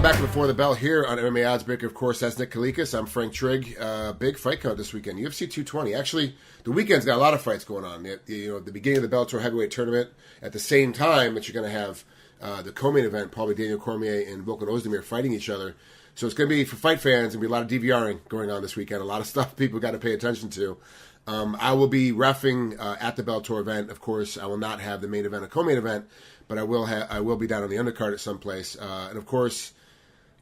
Welcome back to Before the Bell here on MMA Oddsbreaker. Of course, that's Nick Kalikas. I'm Frank Trigg. Big fight card this weekend. UFC 220. Actually, the weekend's got a lot of fights going on. The beginning of the Bellator heavyweight tournament at the same time that you're going to have the co-main event, probably Daniel Cormier and Volkan Oezdemir fighting each other. So it's going to be, for fight fans, going to be a lot of DVRing going on this weekend. A lot of stuff people got to pay attention to. I will be reffing at the Bellator event. Of course, I will not have the main event or co-main event, but I will be down on the undercard at some place. And of course,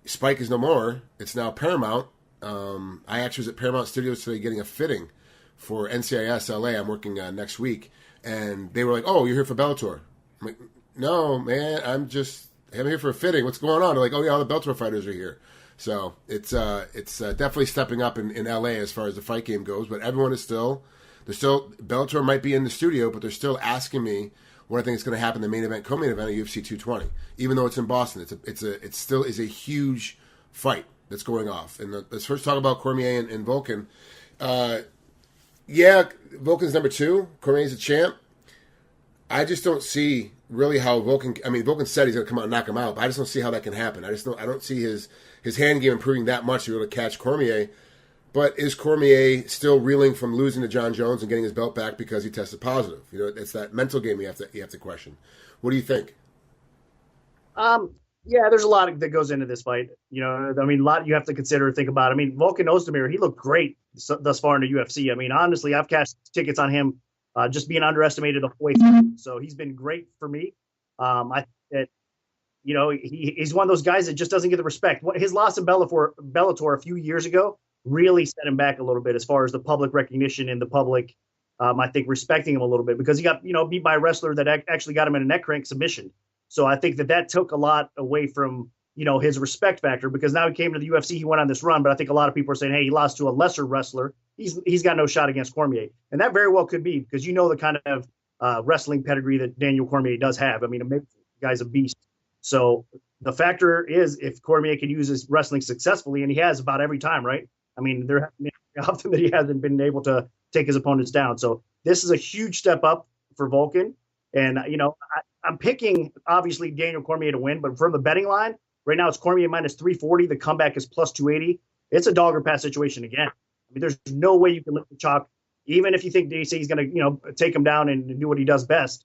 Spike is no more. It's now Paramount. I actually was at Paramount Studios today getting a fitting for NCIS LA. I'm working next week. And they were like, "Oh, you're here for Bellator." I'm like, "No, man, I'm here for a fitting. What's going on?" They're like, "Oh, yeah, all the Bellator fighters are here." So it's definitely stepping up in LA as far as the fight game goes. But everyone is Bellator might be in the studio, but they're still asking me what I think is going to happen in the main event, co-main event of UFC 220. Even though it's in Boston, it still is a huge fight that's going off. And let's first talk about Cormier and Volkan. Volkan's number 2. Cormier's a champ. I just don't see really how Volkan. I mean, Volkan said he's going to come out and knock him out, but I just don't see how that can happen. I don't see his hand game improving that much to be able to catch Cormier. But is Cormier still reeling from losing to John Jones and getting his belt back because he tested positive? You know, it's that mental game you have to question. What do you think? Yeah, there's a lot that goes into this fight. You know, I mean, a lot you have to consider, think about. I mean, Volkan Oezdemir, he looked great thus far in the UFC. I mean, honestly, I've cashed tickets on him just being underestimated the whole way through. So he's been great for me. I think that, you know, he's one of those guys that just doesn't get the respect. His loss in Bellator a few years ago really set him back a little bit as far as the public recognition and the public, I think, respecting him a little bit because he got, beat by a wrestler that actually got him in a neck crank submission. So I think that took a lot away from, his respect factor because now he came to the UFC, he went on this run, but I think a lot of people are saying, hey, he lost to a lesser wrestler. He's got no shot against Cormier. And that very well could be because the kind of wrestling pedigree that Daniel Cormier does have. I mean, the guy's a beast. So the factor is if Cormier can use his wrestling successfully, and he has about every time, right? I mean, there have been often that he hasn't been able to take his opponents down. So this is a huge step up for Volkan. And, I'm picking, obviously, Daniel Cormier to win. But from the betting line, right now it's Cormier minus 340. The comeback is plus 280. It's a dog or pass situation again. I mean, there's no way you can lift the chalk, even if you think they say he's going to, take him down and do what he does best.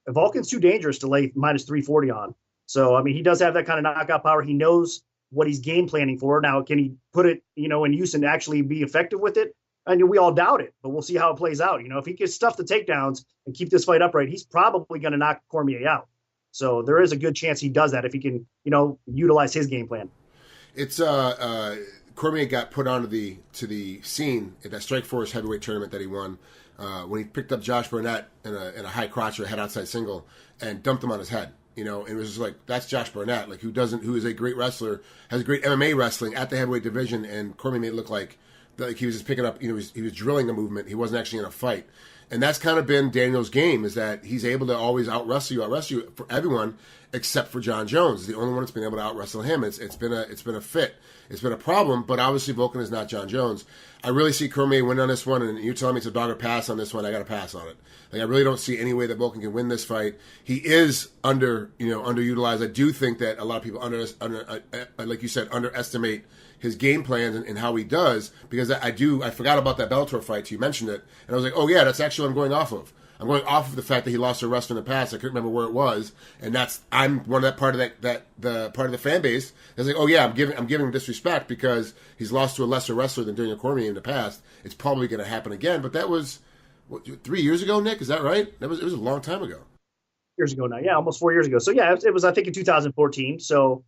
Volkan's too dangerous to lay minus 340 on. So, I mean, he does have that kind of knockout power. He knows what he's game planning for. Now, can he put it, in use and actually be effective with it? I mean, we all doubt it, but we'll see how it plays out. If he gets stuff the takedowns and keep this fight upright, he's probably going to knock Cormier out. So there is a good chance he does that if he can, utilize his game plan. It's Cormier got put onto the scene at that Strikeforce heavyweight tournament that he won when he picked up Josh Burnett in a high crotch or a head outside single and dumped him on his head. And it was just like, that's Josh Burnett, like who is a great wrestler, has great MMA wrestling at the heavyweight division, and Cormier made it look like he was just picking up, he was drilling a movement. He wasn't actually in a fight. And that's kind of been Daniel's game, is that he's able to always out-wrestle you for everyone except for John Jones. He's the only one that's been able to out-wrestle him. It's been a fit. It's been a problem, but obviously Volkan is not John Jones. I really see Cormier win on this one, and you're telling me it's a dog or pass on this one. I got to pass on it. Like, I really don't see any way that Volkan can win this fight. He is underutilized. I do think that a lot of people like you said, underestimate his game plans and how he does, because I forgot about that Bellator fight till you mentioned it, and I was like, oh yeah, that's actually what I'm going off of. I'm going off of the fact that he lost to a wrestler in the past. I couldn't remember where it was, and I'm one of that part of the part of the fan base that's like, oh yeah, I'm giving him disrespect because he's lost to a lesser wrestler than Daniel Cormier in the past. It's probably going to happen again, but that was 3 years ago, Nick. Is that right? It was a long time ago. Years ago now, yeah, almost 4 years ago. So yeah, it was I think in 2014. So.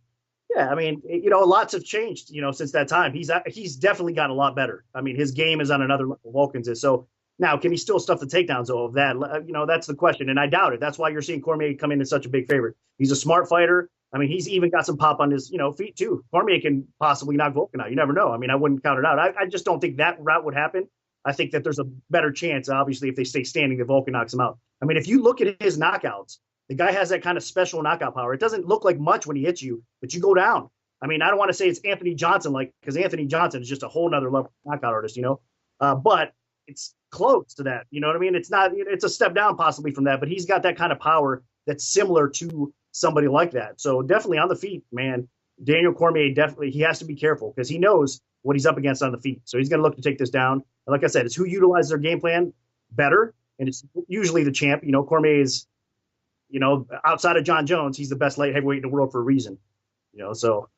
Yeah, I mean, lots have changed, since that time. He's definitely gotten a lot better. I mean, his game is on another level. Volkan's is. So now, can he still stuff the takedowns of that? That's the question, and I doubt it. That's why you're seeing Cormier come in as such a big favorite. He's a smart fighter. I mean, he's even got some pop on his, feet too. Cormier can possibly knock Volkan out. You never know. I mean, I wouldn't count it out. I just don't think that route would happen. I think that there's a better chance, obviously, if they stay standing, that Volkan knocks him out. I mean, if you look at his knockouts, the guy has that kind of special knockout power. It doesn't look like much when he hits you, but you go down. I mean, I don't want to say it's Anthony Johnson, because Anthony Johnson is just a whole nother level knockout artist, but it's close to that. You know what I mean? It's a step down possibly from that, but he's got that kind of power that's similar to somebody like that. So definitely on the feet, man. Daniel Cormier definitely, he has to be careful because he knows what he's up against on the feet. So he's going to look to take this down. And like I said, it's who utilizes their game plan better. And it's usually the champ. Cormier is, outside of John Jones, he's the best light heavyweight in the world for a reason. So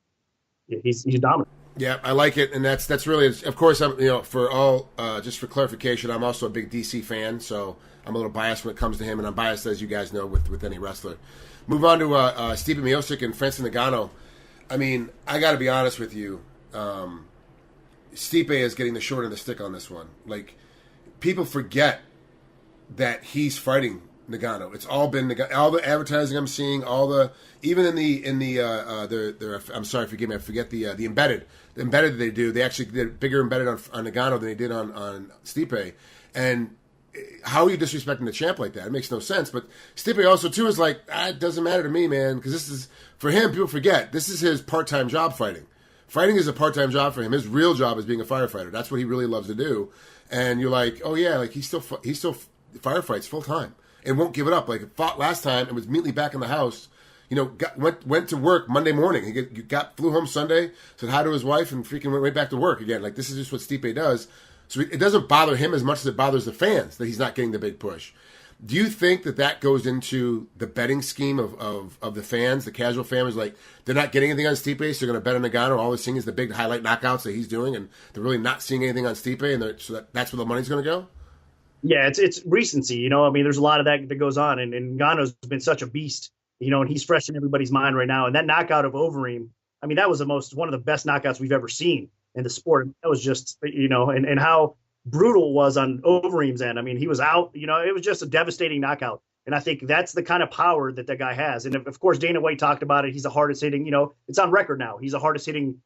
he's dominant. Yeah, I like it, and that's really, of course, I'm for all just for clarification, I'm also a big DC fan, so I'm a little biased when it comes to him, and I'm biased, as you guys know, with any wrestler. Move on to Stipe Miocic and Francis Ngannou. I mean, I got to be honest with you, Stipe is getting the short end of the stick on this one. Like, people forget that he's fighting Ngannou. It's all been all the advertising I'm seeing, even in the I'm sorry, forgive me, I forget the embedded that they do. They actually did bigger embedded on Ngannou than they did on Stipe. And how are you disrespecting the champ like that? It makes no sense. But Stipe also too is like, it doesn't matter to me, man, because this is, for him, people forget this is his part-time job. Fighting is a part-time job for him. His real job is being a firefighter. That's what he really loves to do. And you're like, oh yeah, like he still firefights full time and won't give it up. Like, fought last time and was immediately back in the house. Went to work Monday morning. He flew home Sunday, said hi to his wife, and freaking went right back to work again. Like, this is just what Stipe does. So it doesn't bother him as much as it bothers the fans that he's not getting the big push. Do you think that goes into the betting scheme of the fans, the casual fans? Like, they're not getting anything on Stipe, so they're going to bet on Ngannou. All they're seeing is the big highlight knockouts that he's doing, and they're really not seeing anything on Stipe, and so that's where the money's going to go? Yeah, it's recency. There's a lot of that goes on, and Ngannou's been such a beast, and he's fresh in everybody's mind right now. And that knockout of Overeem, that was one of the best knockouts we've ever seen in the sport. That was just, and how brutal it was on Overeem's end. He was out, it was just a devastating knockout. And I think that's the kind of power that guy has. And of course, Dana White talked about it. He's the hardest hitting, it's on record now. He's the hardest hitting,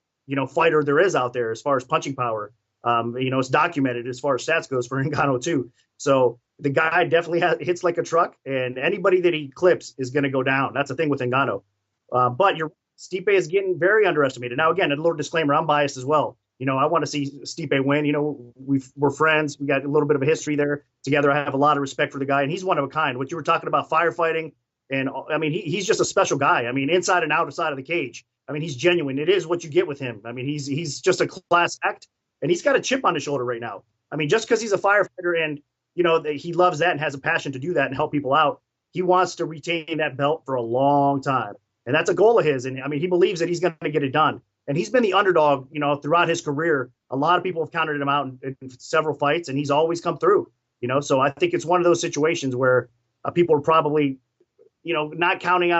fighter there is out there as far as punching power. It's documented as far as stats goes for Ngannou too. So the guy definitely hits like a truck, and anybody that he clips is going to go down. That's the thing with Ngannou. But Stipe is getting very underestimated. Now, again, a little disclaimer, I'm biased as well. I want to see Stipe win. We're friends. We got a little bit of a history there together. I have a lot of respect for the guy, and he's one of a kind. What you were talking about, firefighting, and he's just a special guy. Inside and outside of the cage. He's genuine. It is what you get with him. He's just a class act, and he's got a chip on his shoulder right now. Just because he's a firefighter and he loves that and has a passion to do that and help people out, he wants to retain that belt for a long time. And that's a goal of his. And he believes that he's going to get it done. And he's been the underdog, throughout his career. A lot of people have counted him out in several fights, and he's always come through, So I think it's one of those situations where people are probably, not counting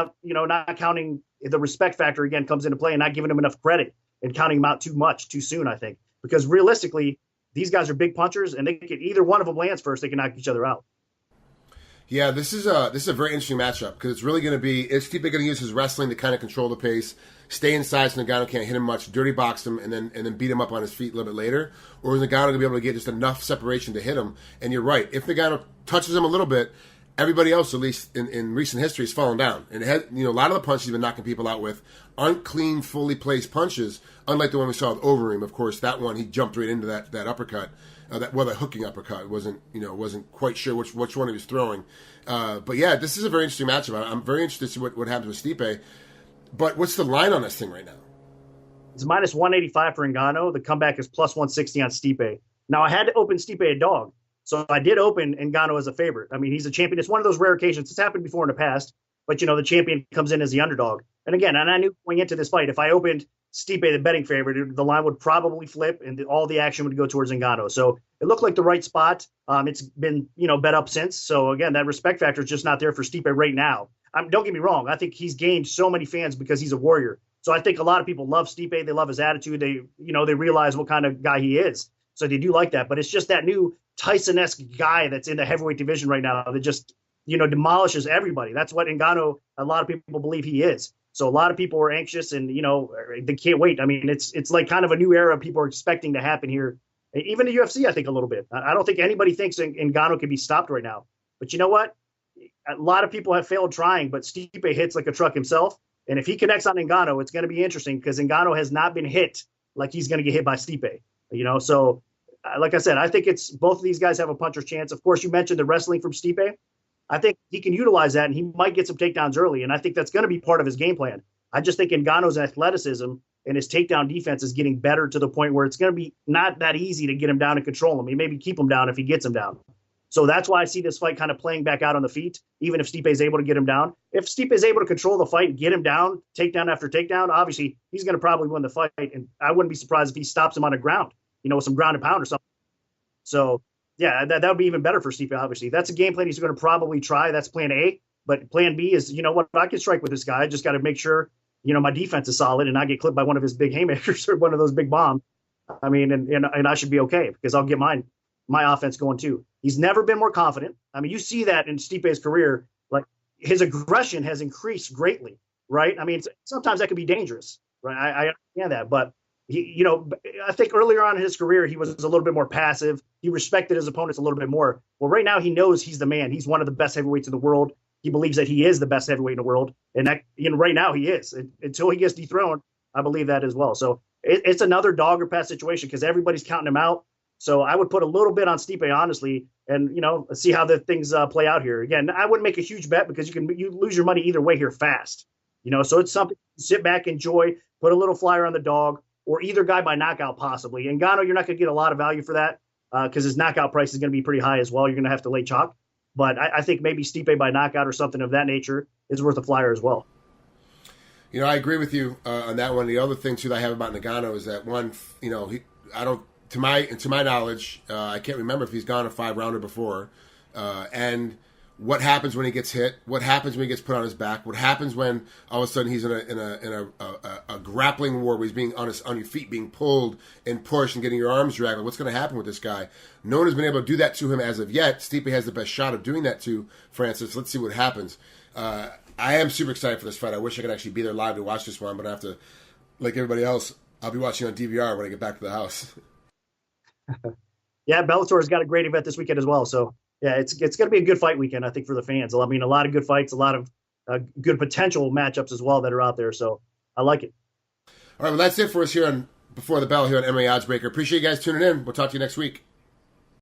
the respect factor again comes into play, and not giving him enough credit and counting him out too much too soon, I think. Because realistically, these guys are big punchers, and they can, either one of them lands first, they can knock each other out. Yeah, this is a very interesting matchup because it's really going to be, is Stipe going to use his wrestling to kind of control the pace, stay inside so Ngannou can't hit him much, dirty box him, and then beat him up on his feet a little bit later? Or is Ngannou going to be able to get just enough separation to hit him? And you're right, if Ngannou touches him a little bit, everybody else, at least in recent history, has fallen down. And a lot of the punches he's been knocking people out with aren't clean, fully placed punches, unlike the one we saw with Overeem. Of course, that one, he jumped right into that uppercut. That hooking uppercut wasn't quite sure which one he was throwing, but yeah, this is a very interesting matchup. I'm very interested to see what happens with Stipe. But what's the line on this thing right now? It's minus 185 for Ngannou. The comeback is plus 160 on Stipe. Now I had to open Stipe a dog, so I did open Ngannou as a favorite. He's a champion. It's one of those rare occasions. It's happened before in the past, but the champion comes in as the underdog. And again, I knew going into this fight, if I opened Stipe, the betting favorite, the line would probably flip and all the action would go towards Ngannou. So it looked like the right spot. It's been, bet up since. So again, that respect factor is just not there for Stipe right now. Don't get me wrong. I think he's gained so many fans because he's a warrior. So I think a lot of people love Stipe. They love his attitude. They realize what kind of guy he is. So they do like that. But it's just that new Tyson-esque guy that's in the heavyweight division right now that just, demolishes everybody. That's what Ngannou, a lot of people believe he is. So a lot of people are anxious and, they can't wait. It's like kind of a new era people are expecting to happen here. Even the UFC, I think, a little bit. I don't think anybody thinks Ngannou can be stopped right now. But you know what? A lot of people have failed trying, but Stipe hits like a truck himself. And if he connects on Ngannou, it's going to be interesting because Ngannou has not been hit like he's going to get hit by Stipe. So like I said, I think it's both of these guys have a puncher's chance. Of course, you mentioned the wrestling from Stipe. I think he can utilize that, and he might get some takedowns early, and I think that's going to be part of his game plan. I just think Ngannou's athleticism and his takedown defense is getting better to the point where it's going to be not that easy to get him down and control him. He maybe keep him down if he gets him down. So that's why I see this fight kind of playing back out on the feet, even if Stipe is able to get him down. If Stipe is able to control the fight and get him down, takedown after takedown, obviously he's going to probably win the fight. And I wouldn't be surprised if he stops him on the ground, with some ground and pound or something. So, yeah, that would be even better for Stipe, obviously. That's a game plan he's going to probably try. That's plan A. But plan B is, I can strike with this guy. I just got to make sure, my defense is solid and not get clipped by one of his big haymakers or one of those big bombs. I mean, and I should be okay because I'll get my offense going too. He's never been more confident. I mean, you see that in Stipe's career, like his aggression has increased greatly, right? I mean, sometimes that can be dangerous, right? I understand that, but he, I think earlier on in his career, he was a little bit more passive. He respected his opponents a little bit more. Well, right now he knows he's the man. He's one of the best heavyweights in the world. He believes that he is the best heavyweight in the world. And right now he is. Until he gets dethroned, I believe that as well. So it's another dog or pass situation because everybody's counting him out. So I would put a little bit on Stipe, honestly, and, see how the things play out here. Again, I wouldn't make a huge bet because you lose your money either way here fast. So it's something to sit back, enjoy, put a little flyer on the dog, or either guy by knockout possibly. And Ngannou, you're not going to get a lot of value for that because his knockout price is going to be pretty high as well. You're going to have to lay chalk. But I think maybe Stipe by knockout or something of that nature is worth a flyer as well. I agree with you on that one. The other thing, too, that I have about Ngannou is that, one, to my knowledge, I can't remember if he's gone a 5-rounder before. And what happens when he gets hit? What happens when he gets put on his back? What happens when all of a sudden he's in a grappling war where he's being on your feet, being pulled and pushed and getting your arms dragged? What's going to happen with this guy? No one has been able to do that to him as of yet. Stipe has the best shot of doing that to Francis. Let's see what happens. I am super excited for this fight. I wish I could actually be there live to watch this one, but I have to, like everybody else, I'll be watching on DVR when I get back to the house. Yeah, Bellator's got a great event this weekend as well. So, yeah, it's going to be a good fight weekend, I think, for the fans. I mean, a lot of good fights, a lot of good potential matchups as well that are out there. So I like it. All right, well, that's it for us here on Before the Bell here on MMA Oddsbreaker. Appreciate you guys tuning in. We'll talk to you next week.